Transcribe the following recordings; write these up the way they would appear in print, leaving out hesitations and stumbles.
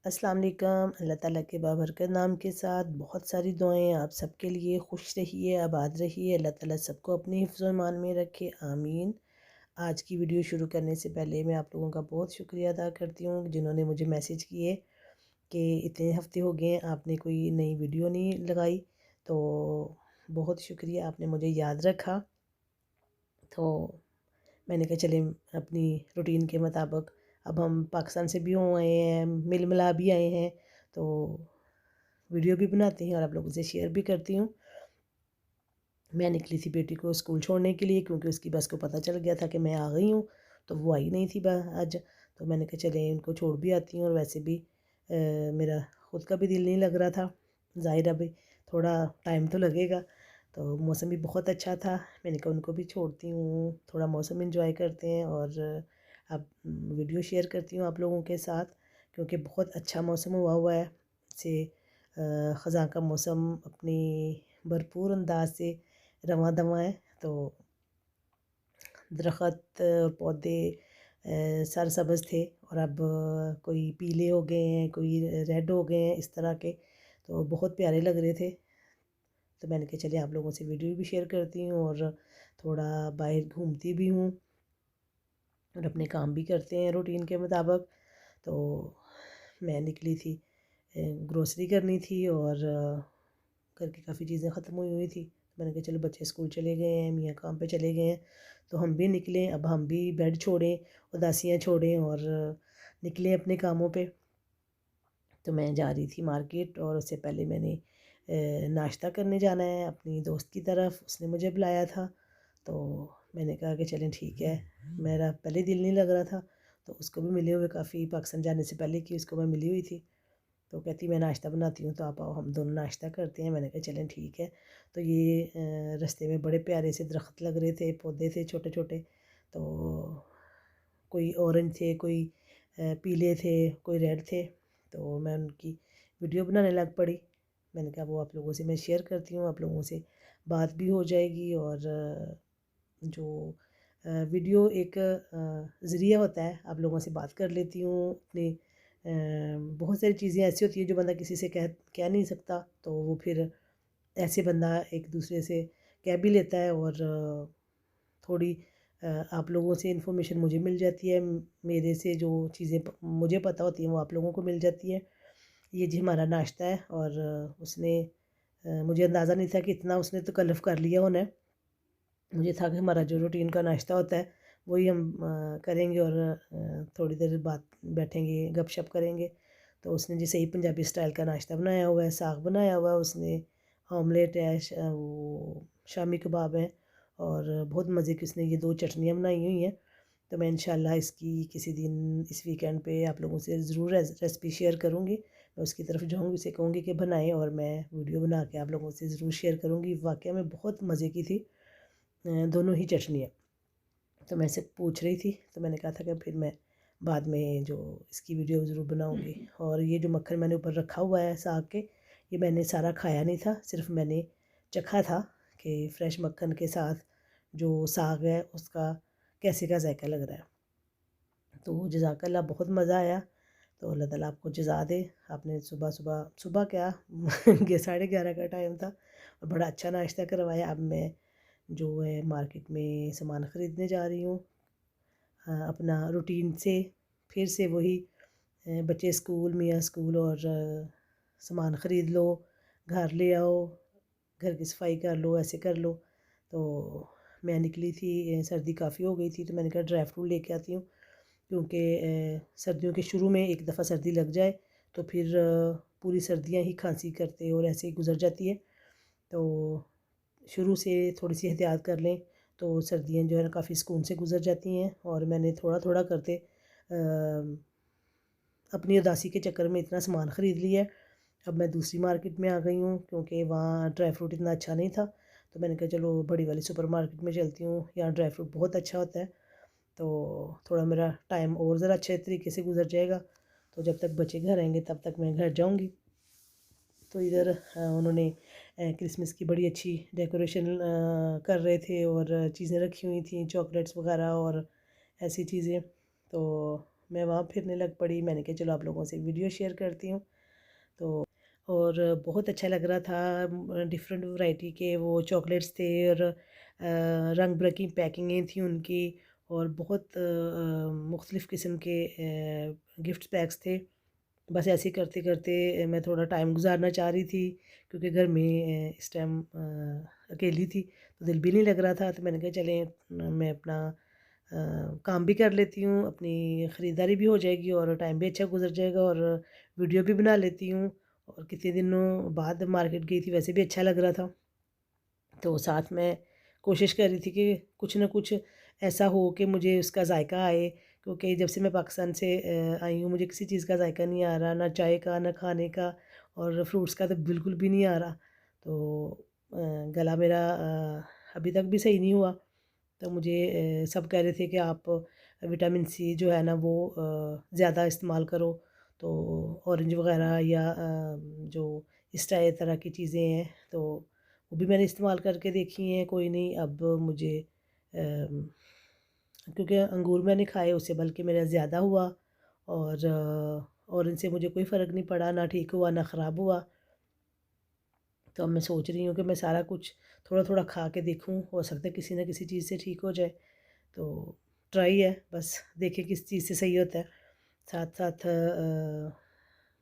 अस्सलाम वालेकुम। अल्लाह ताला के बाबरकत नाम के साथ बहुत सारी दुआएं आप सबके लिए। खुश रहिए, आबाद रहिए, अल्लाह ताला सबको अपनी हिफ्ज़ ईमान में रखे, आमीन। आज की वीडियो शुरू करने से पहले मैं आप लोगों का बहुत शुक्रिया अदा करती हूँ जिन्होंने मुझे मैसेज किए कि इतने हफ्ते हो गए आपने कोई नई वीडियो नहीं लगाई। तो बहुत शुक्रिया, आपने मुझे याद रखा। तो मैंने कहा चलें अपनी रूटीन के मुताबिक, अब हम पाकिस्तान से भी हो आए हैं, मिल मिला भी आए हैं, तो वीडियो भी बनाती हैं और आप लोगों से शेयर भी करती हूँ। मैं निकली थी बेटी को स्कूल छोड़ने के लिए क्योंकि उसकी बस को पता चल गया था कि मैं आ गई हूँ, तो वो आई नहीं थी आज। तो मैंने कहा चलें इनको छोड़ भी आती हूँ, और वैसे भी मेरा ख़ुद का भी दिल नहीं लग रहा था। ज़ाहिर अभी थोड़ा टाइम तो लगेगा। तो मौसम भी बहुत अच्छा था, मैंने कहा उनको भी छोड़ती हूँ, थोड़ा मौसम एंजॉय करते हैं और अब वीडियो शेयर करती हूँ आप लोगों के साथ, क्योंकि बहुत अच्छा मौसम हुआ है। से ख़ज़ां का मौसम अपनी भरपूर अंदाज से रवां दवां है। तो दरख्त पौधे सरसब्ज़ थे, और अब कोई पीले हो गए हैं, कोई रेड हो गए हैं, इस तरह के। तो बहुत प्यारे लग रहे थे। तो मैंने कहा चलिए आप लोगों से वीडियो भी शेयर करती हूँ और थोड़ा बाहर घूमती भी हूँ और अपने काम भी करते हैं रूटीन के मुताबिक। तो मैं निकली थी, ग्रोसरी करनी थी, और घर की काफ़ी चीज़ें ख़त्म हुई हुई थी। मैंने कहा चलो बच्चे स्कूल चले गए हैं, मियाँ काम पे चले गए हैं, तो हम भी निकलें। अब हम भी बेड छोड़ें, उदासियाँ छोड़ें और निकलें अपने कामों पे। तो मैं जा रही थी मार्केट, और उससे पहले मैंने नाश्ता करने जाना है अपनी दोस्त की तरफ, उसने मुझे बुलाया था। तो मैंने कहा कि चलें ठीक है, मेरा पहले दिल नहीं लग रहा था, तो उसको भी मिले हुए काफ़ी पाकिस्तान जाने से पहले की उसको मैं मिली हुई थी। तो कहती मैं नाश्ता बनाती हूँ, तो आप आओ हम दोनों नाश्ता करते हैं। मैंने कहा चलें ठीक है। तो ये रास्ते में बड़े प्यारे से दरख्त लग रहे थे, पौधे थे छोटे छोटे। तो कोई ऑरेंज थे, कोई पीले थे, कोई रेड थे। तो मैं उनकी वीडियो बनाने लग पड़ी। मैंने कहा वो आप लोगों से मैं शेयर करती हूँ, आप लोगों से बात भी हो जाएगी, और जो वीडियो एक ज़रिया होता है, आप लोगों से बात कर लेती हूँ अपनी। बहुत सारी चीज़ें ऐसी होती हैं जो बंदा किसी से कह नहीं सकता, तो वो फिर ऐसे बंदा एक दूसरे से कह भी लेता है, और थोड़ी आप लोगों से इन्फॉर्मेशन मुझे मिल जाती है, मेरे से जो चीज़ें मुझे पता होती हैं वो आप लोगों को मिल जाती है। ये जी हमारा नाश्ता है, और उसने मुझे अंदाज़ा नहीं था कि इतना उसने तकल्लुफ़ कर लिया होना है। मुझे था कि हमारा जो रूटीन का नाश्ता होता है वही हम करेंगे, और थोड़ी देर बाद बैठेंगे, गपशप करेंगे। तो उसने जी सही पंजाबी स्टाइल का नाश्ता बनाया हुआ है, साग बनाया हुआ है उसने, ऑमलेट है, वो शामी कबाब हैं, और बहुत मज़े की उसने ये 2 चटनियाँ बनाई हुई हैं। तो मैं इंशाल्लाह इसकी किसी दिन इस वीकेंड पे आप लोगों से ज़रूर रेसिपी शेयर करूँगी। मैं उसकी तरफ जाऊँगी, उसे कहूँगी कि बनाएँ, और मैं वीडियो बना के आप लोगों से ज़रूर शेयर करूँगी। वाक़ई में बहुत मज़े की थी दोनों ही चटनियाँ। तो मैं इससे पूछ रही थी, तो मैंने कहा था कि फिर मैं बाद में जो इसकी वीडियो ज़रूर बनाऊँगी। और ये जो मक्खन मैंने ऊपर रखा हुआ है साग के, ये मैंने सारा खाया नहीं था, सिर्फ मैंने चखा था कि फ्रेश मक्खन के साथ जो साग है उसका कैसे का जायका लग रहा है। तो जज़ाकल्लाह, बहुत मज़ा आया। तो अल्लाह ताला आपको जज़ा दे। आपने सुबह सुबह सुबह क्या 11:30 का टाइम था, और बड़ा अच्छा नाश्ता करवाया। अब मैं जो है मार्केट में सामान ख़रीदने जा रही हूँ। अपना रूटीन से फिर से वही, बच्चे स्कूल, मियाँ स्कूल, और सामान ख़रीद लो, घर ले आओ, घर की सफाई कर लो, ऐसे कर लो। तो मैं निकली थी, सर्दी काफ़ी हो गई थी, तो मैंने कहा ड्राई फ्रूट लेके आती हूँ, क्योंकि सर्दियों के शुरू में एक दफ़ा सर्दी लग जाए तो फिर पूरी सर्दियाँ ही खांसी करते और ऐसे ही गुजर जाती है। तो शुरू से थोड़ी सी एहतियात कर लें तो सर्दियाँ जो है ना काफ़ी सुकून से गुजर जाती हैं। और मैंने थोड़ा थोड़ा करते अपनी उदासी के चक्कर में इतना सामान ख़रीद लिया है। अब मैं दूसरी मार्केट में आ गई हूँ क्योंकि वहाँ ड्राई फ्रूट इतना अच्छा नहीं था, तो मैंने कहा चलो बड़ी वाली सुपर मार्केट में चलती हूँ, यहाँ ड्राई फ्रूट बहुत अच्छा होता है। तो थोड़ा मेरा टाइम और ज़रा अच्छे तरीके से गुजर जाएगा। तो जब तक बच्चे घर आएंगे तब तक मैं घर जाऊँगी। तो इधर उन्होंने क्रिसमस की बड़ी अच्छी डेकोरेशन कर रहे थे, और चीज़ें रखी हुई थी, चॉकलेट्स वगैरह और ऐसी चीज़ें। तो मैं वहाँ फिरने लग पड़ी। मैंने कहा चलो आप लोगों से वीडियो शेयर करती हूँ। तो और बहुत अच्छा लग रहा था। डिफरेंट वैरायटी के वो चॉकलेट्स थे और रंग बिरंगी पैकिंगें थी उनकी, और बहुत मुख्तलिफ़ किस्म के गिफ्ट पैक्स थे। बस ऐसे ही करते करते मैं थोड़ा टाइम गुजारना चाह रही थी, क्योंकि घर में इस टाइम अकेली थी तो दिल भी नहीं लग रहा था। तो मैंने कहा चलें मैं अपना काम भी कर लेती हूँ, अपनी ख़रीदारी भी हो जाएगी और टाइम भी अच्छा गुजर जाएगा, और वीडियो भी बना लेती हूँ। और कितने दिनों बाद मार्केट गई थी, वैसे भी अच्छा लग रहा था। तो साथ में कोशिश कर रही थी कि कुछ ना कुछ ऐसा हो कि मुझे उसका जायका आए, क्योंकि जब से मैं पाकिस्तान से आई हूँ मुझे किसी चीज़ का जायका नहीं आ रहा, ना चाय का ना खाने का, और फ्रूट्स का तो बिल्कुल भी नहीं आ रहा। तो गला मेरा अभी तक भी सही नहीं हुआ। तो मुझे सब कह रहे थे कि आप विटामिन सी जो है ना वो ज़्यादा इस्तेमाल करो। तो ऑरेंज वगैरह या जो इस तरह की चीज़ें हैं, तो वो भी मैंने इस्तेमाल करके देखी हैं, कोई नहीं। अब मुझे क्योंकि अंगूर मैंने खाए उससे बल्कि मेरा ज़्यादा हुआ, और इनसे मुझे कोई फ़र्क नहीं पड़ा, ना ठीक हुआ ना ख़राब हुआ। तो अब मैं सोच रही हूँ कि मैं सारा कुछ थोड़ा थोड़ा खा के देखूँ, हो सकता है किसी ना किसी चीज़ से ठीक हो जाए। तो ट्राई है, बस देखें किस चीज़ से सही होता है। साथ साथ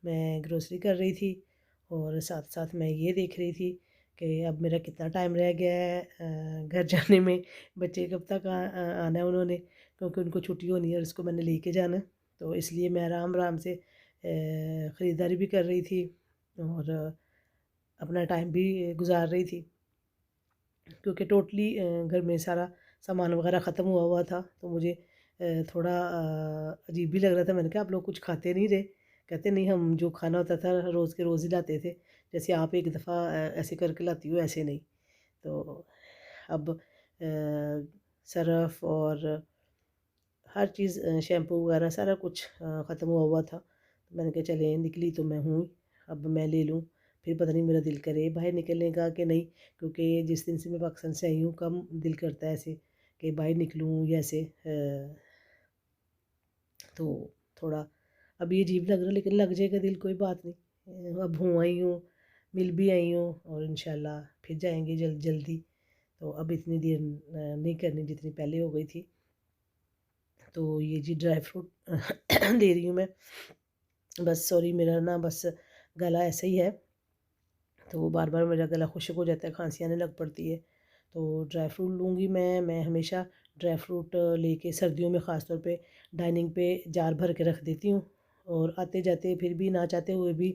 मैं ग्रोसरी कर रही थी, और साथ साथ मैं ये देख रही थी कि अब मेरा कितना टाइम रह गया है घर जाने में। बच्चे कब तक आना है उन्होंने, क्योंकि उनको छुट्टी होनी है और इसको मैंने लेके जाना है। तो इसलिए मैं आराम आराम से ख़रीदारी भी कर रही थी, और अपना टाइम भी गुजार रही थी, क्योंकि टोटली घर में सारा सामान वगैरह ख़त्म हुआ हुआ था। तो मुझे थोड़ा अजीब भी लग रहा था। मैंने कहा आप लोग कुछ खाते नहीं रहे? कहते नहीं, हम जो खाना होता था रोज़ के रोज़ ही लाते थे, जैसे आप एक दफ़ा ऐसे करके लाती हो ऐसे नहीं। तो अब सरफ़ और हर चीज़ शैम्पू वगैरह सारा कुछ ख़त्म हुआ हुआ था। तो मैंने कहा चलें, निकली तो मैं हूँ, अब मैं ले लूँ। फिर पता नहीं मेरा दिल करे बाहर निकलने का कि नहीं, क्योंकि जिस दिन से मैं पाकिस्तान से आई हूँ कम दिल करता है ऐसे कि बाहर निकलूँ या ऐसे तो थोड़ा अब ये अजीब लग रहा है, लेकिन लग जाएगा दिल, कोई बात नहीं। अब हूँ आई हूँ, मिल भी आई हूँ, और इंशाल्लाह फिर जाएँगे जल्दी। तो अब इतनी देर नहीं करनी जितनी पहले हो गई थी। तो ये जी ड्राई फ्रूट ले रही हूँ मैं। बस सॉरी, मेरा ना बस गला ऐसा ही है, तो वो बार बार मेरा गला खुश्क हो जाता है, खांसी आने लग पड़ती है। तो ड्राई फ्रूट लूँगी मैं हमेशा ड्राई फ्रूट लेके सर्दियों में ख़ास तौर पे डाइनिंग पे जार भर के रख देती हूँ, और आते जाते फिर भी ना चाहते हुए भी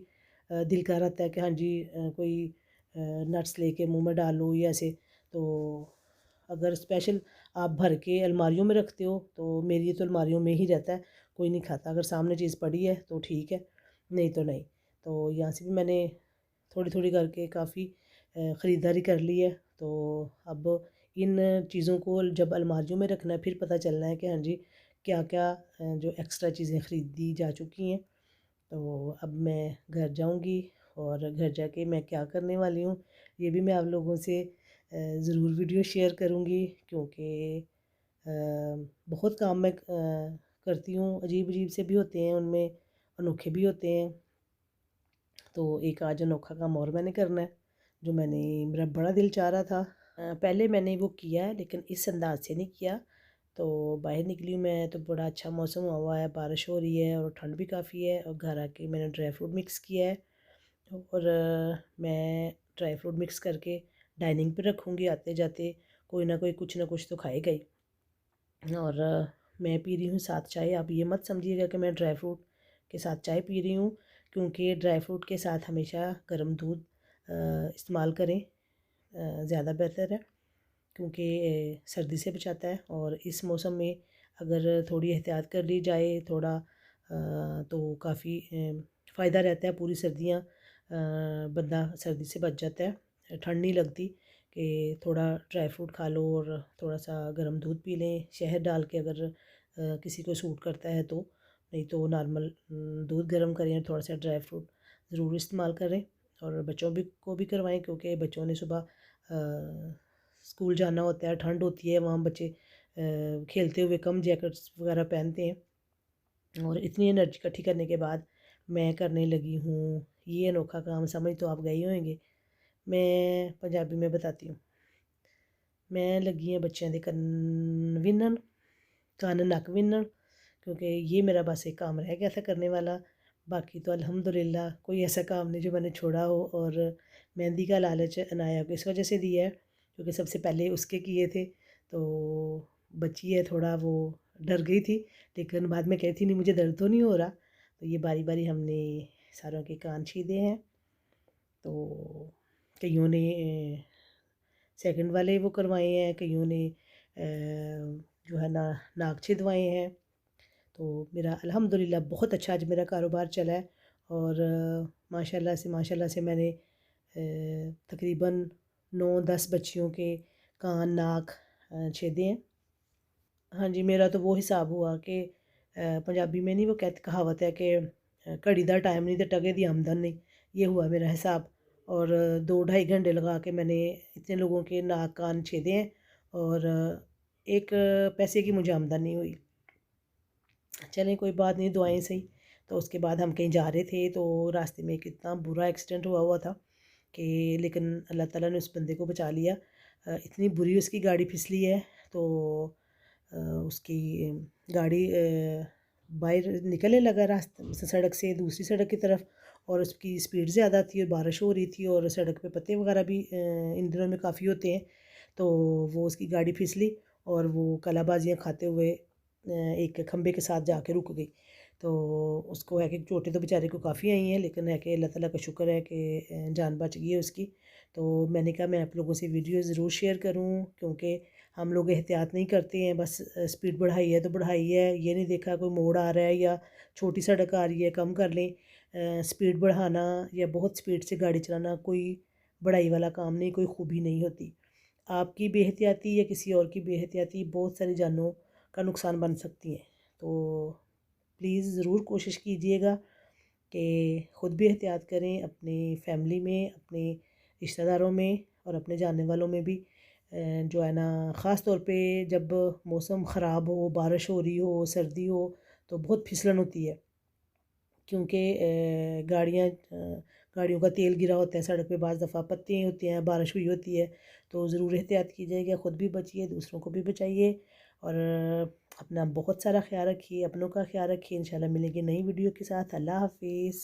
दिल कर आता है कि हाँ जी कोई नट्स लेके मुंह में डाल लूँ या ऐसे। तो अगर स्पेशल आप भर के अलमारियों में रखते हो तो मेरी तो अलमारियों में ही रहता है, कोई नहीं खाता। अगर सामने चीज़ पड़ी है तो ठीक है, नहीं तो नहीं। तो यहाँ से भी मैंने थोड़ी थोड़ी करके काफ़ी ख़रीदारी कर ली है। तो अब इन चीज़ों को जब अलमारियों में रखना है फिर पता चलना है कि हाँ जी क्या क्या जो एक्स्ट्रा चीज़ें ख़रीदी जा चुकी हैं। तो अब मैं घर जाऊंगी, और घर जाके मैं क्या करने वाली हूँ ये भी मैं आप लोगों से ज़रूर वीडियो शेयर करूँगी, क्योंकि बहुत काम मैं करती हूँ, अजीब अजीब से भी होते हैं उनमें, अनोखे भी होते हैं। तो एक आज अनोखा काम और मैंने करना है, जो मेरा बड़ा दिल चाह रहा था। पहले मैंने वो किया है लेकिन इस अंदाज से नहीं किया। तो बाहर निकली हूँ मैं तो बड़ा अच्छा मौसम हुआ है, बारिश हो रही है और ठंड भी काफ़ी है, और घर आके मैंने ड्राई फ्रूट मिक्स किया है, और मैं ड्राई फ्रूट मिक्स करके डाइनिंग पे रखूँगी। आते जाते कोई ना कोई कुछ ना कुछ तो खाएगा ही। और मैं पी रही हूँ साथ चाय। आप ये मत समझिएगा कि मैं ड्राई फ्रूट के साथ चाय पी रही हूँ, क्योंकि ड्राई फ्रूट के साथ हमेशा गर्म दूध इस्तेमाल करें, ज़्यादा बेहतर है, क्योंकि सर्दी से बचाता है। और इस मौसम में अगर थोड़ी एहतियात कर ली जाए थोड़ा तो काफ़ी फ़ायदा रहता है। पूरी सर्दियाँ बंदा सर्दी से बच जाता है, ठंड नहीं लगती। कि थोड़ा ड्राई फ्रूट खा लो और थोड़ा सा गर्म दूध पी लें शहद डाल के, अगर किसी को सूट करता है तो। नहीं तो नॉर्मल दूध गर्म करें, थोड़ा सा ड्राई फ्रूट ज़रूर इस्तेमाल करें, और बच्चों भी को भी करवाएं, क्योंकि बच्चों ने सुबह स्कूल जाना होता है, ठंड होती है, वहाँ बच्चे खेलते हुए कम जैकेट्स वगैरह पहनते हैं। और इतनी एनर्जी इकट्ठी करने के बाद मैं करने लगी हूँ ये अनोखा काम। समझ तो आप गए ही होंगे। मैं पंजाबी में बताती हूँ। मैं लगी हैं बच्चों के कन्न विनन, कन्न नक विनन, क्योंकि ये मेरा बस एक काम रह गया था करने वाला। बाकी तो अल्हम्दुलिल्लाह कोई ऐसा काम नहीं जो मैंने छोड़ा हो। और मेहंदी का लालच अनाया को इस वजह से दिया है क्योंकि सबसे पहले उसके किए थे। तो बच्ची है थोड़ा वो डर गई थी, लेकिन बाद में कहती नहीं मुझे दर्द तो नहीं हो रहा। तो ये बारी बारी हमने सारों के कान छीदे हैं। तो कईयों ने सेकंड वाले वो करवाए हैं, कईयों ने जो है ना नाक छिदवाए हैं। तो मेरा अल्हम्दुलिल्लाह बहुत अच्छा आज मेरा कारोबार चला है। और माशाल्लाह से मैंने तकरीबन 9-10 बच्चियों के कान नाक छेदे हैं। हाँ जी, मेरा तो वो हिसाब हुआ कि पंजाबी में नहीं वो कहते कहावत है कि घड़ी दा टाइम नहीं तो टके दी आमदन नहीं। ये हुआ मेरा हिसाब। और 2-2.5 घंटे लगा के मैंने इतने लोगों के नाक कान छेदे हैं। और एक पैसे की मुझे आमदन नहीं हुई। चलें कोई बात नहीं, दुआएं सही। तो उसके बाद हम कहीं जा रहे थे तो रास्ते में एक इतना बुरा एक्सीडेंट हुआ हुआ था कि लेकिन अल्लाह ताला ने उस बंदे को बचा लिया। इतनी बुरी उसकी गाड़ी फिसली है। तो उसकी गाड़ी बाहर निकलने लगा रास्ते से, सड़क से दूसरी सड़क की तरफ। और उसकी स्पीड ज़्यादा थी और बारिश हो रही थी और सड़क पे पत्ते वगैरह भी इन दिनों में काफ़ी होते हैं। तो वो उसकी गाड़ी फिसली और वो कलाबाजियाँ खाते हुए एक खंबे के साथ जाके रुक गई। तो उसको है कि चोटें तो बेचारे को काफ़ी आई हैं, लेकिन है कि अल्लाह ताला का शुक्र है कि जान बच गई है उसकी। तो मैंने कहा मैं आप लोगों से वीडियो ज़रूर शेयर करूं, क्योंकि हम लोग एहतियात नहीं करते हैं, बस स्पीड बढ़ाई है तो बढ़ाई है, ये नहीं देखा कोई मोड़ आ रहा है या छोटी सड़क आ रही है कम कर लें। स्पीड बढ़ाना या बहुत स्पीड से गाड़ी चलाना कोई बड़ाई वाला काम नहीं, कोई खूबी नहीं होती। आपकी बेहतियाती या किसी और की बेहतियाती बहुत सारी जानों का नुकसान बन सकती हैं। तो प्लीज़ ज़रूर कोशिश कीजिएगा कि ख़ुद भी एहतियात करें, अपनी फैमिली में, अपने रिश्तेदारों में और अपने जानने वालों में भी। जो है ना ख़ास तौर पे जब मौसम ख़राब हो, बारिश हो रही हो, सर्दी हो, तो बहुत फिसलन होती है, क्योंकि गाड़ियों का तेल गिरा होता है सड़क पे, बाज़ दफ़ा पत्ते होते हैं, बारिश हुई होती है। तो ज़रूर एहतियात कीजिएगा, ख़ुद भी बचिए, दूसरों को भी बचाइए। और अपना बहुत सारा ख्याल रखिए, अपनों का ख्याल रखिए। इंशाल्लाह मिलेंगे नई वीडियो के साथ। अल्लाह हाफ़िज़।